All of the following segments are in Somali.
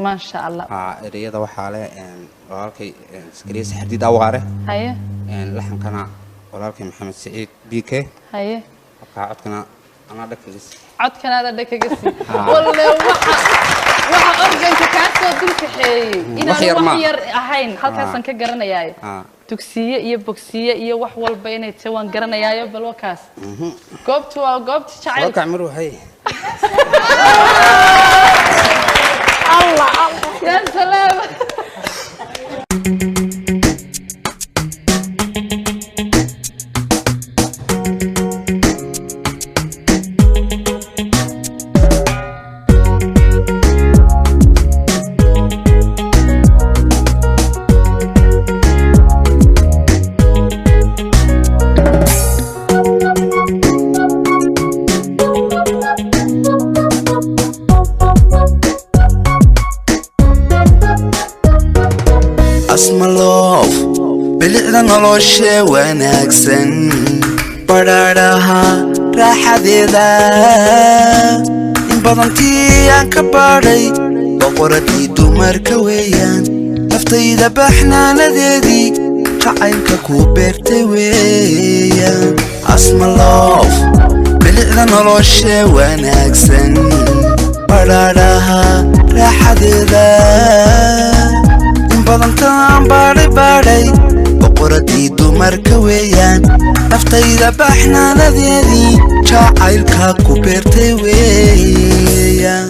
ما شاء الله. رياضة وحالة ولكن سكريس حديد أواره. هيه. لحن كنا ولكن محمد سعيد بيكه. هيه. عد كنا أنا دكجس. عد كنا هذا دكجس. والله waxa organka ka soo dulkaxay inaan wax yar ahayn halkaas ka garanayay tugsiye iyo bogsiye iyo wax walba inay tawan garanayaayo bal wakaas goobtu waa goobta jacayl ka amru hay Allah ya salaam Asmalov bilicda nolosha wanaagsan badhaadhaha raaxadeeda in badantii aan ka baadhay boqoradii dumarka weeyaan naftayda baxnaanadeedii jacaylka ku beertay weeyaan Asmalov bilicda nolosha wanaagsan badhaadhaha raaxadeeda badantaan baadhay boqoradii dumarka weeyaan naftayda baxnaanadeedii jacaylka ku beertay weeyaan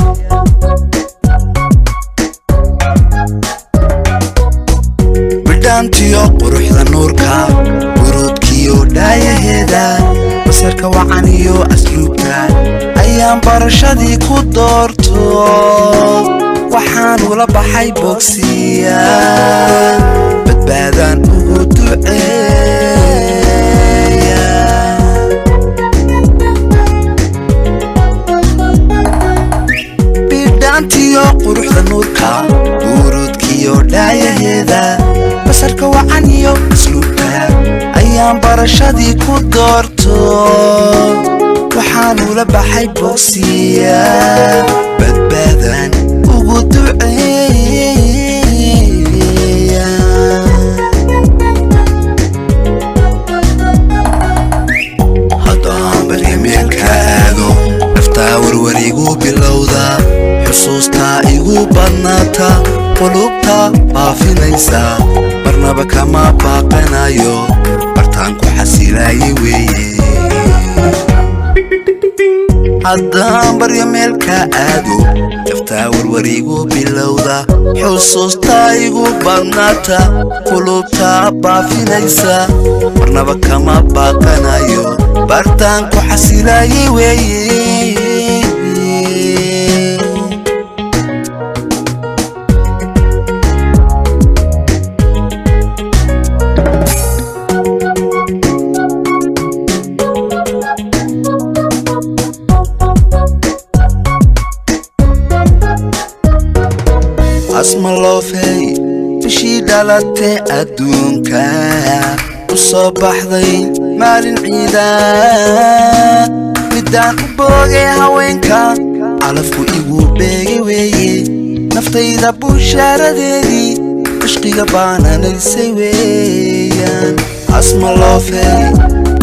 bidhaantiyo quruxda nuurka buruudkiyo dhaayaheeda basarka wacan iyo asluubka ayaan barashadii ku doorto waxaan ula baxay bogsiya badbaadaan ugu duceeya bidhaantiyo quruxda nuurka buruudkiyo dhaayaheeda basarka wacan iyo asluubka ayaan barashadii ku doorto waxaan ula baxay bogsiya badbaadaan haddaan baryameelka aado naftaa warwarigu bilowda xusuustaa igu badnaata qulubta baafinaysa marnaba kama baaqanayo bartaan ku xasilaayay weeye haddaan baryameelka aado naftaa warwarigu bilowda xusuustaa igu badnaata qulubta baafinaysa marnaba kama baaqanayo bartaan ku xasilaayay weeye Asmalovey bishii dhalatay adduunka u soo baxday maalin ciida midaan u boogay haweenka calafku igu beegay weeye naftayda bushaaradeedii ishqiga baananaysay weeyaan Asmalovey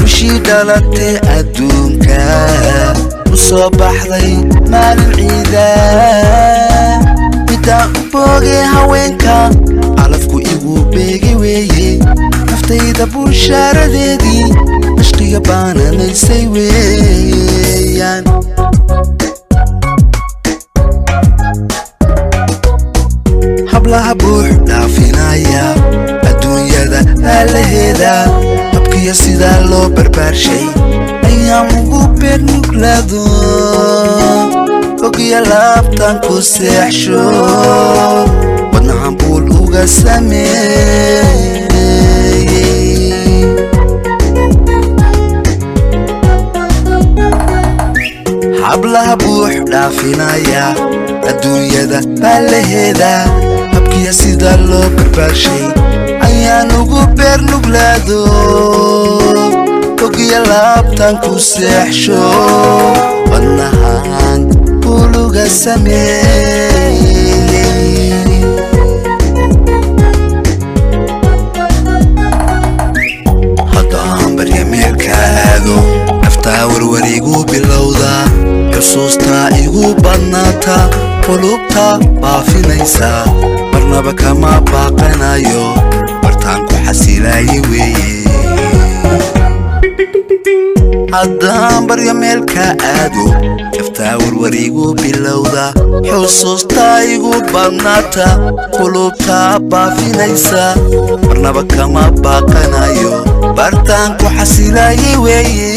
bishii dhalatay adduunka u soo baxday maalin ciida booge haweenka calafku igu beegay weeye naftayda bushaaradeedii ishqiga baananaysay weeyaan hablaha buux dhaafinaya adduunyada aalaheeda habkiya sidaa loo barbaarshay ayaan ugu beer nuglaado ogiya laabtan ku seexsho wadnahan buul uga sameeyey hablaha buux dhaafinaya adduunyada baalaheeda habkiya sida loo barbaarshay ayaan ugu beer nuglaado ogiya laabtan ku seexsho wadnahan buluga sameeyey xusuusta igu badnaata qulubta baafinaysa marnaba kama baaqanayo bartaan ku xasilaayay weeye haddaan baryo meelka aado jaftaa warwarigu bilowda xusuusta igu badnaata qulubta baafinaysa marnaba kama baaqanayo bartaan ku xasilaayay weeye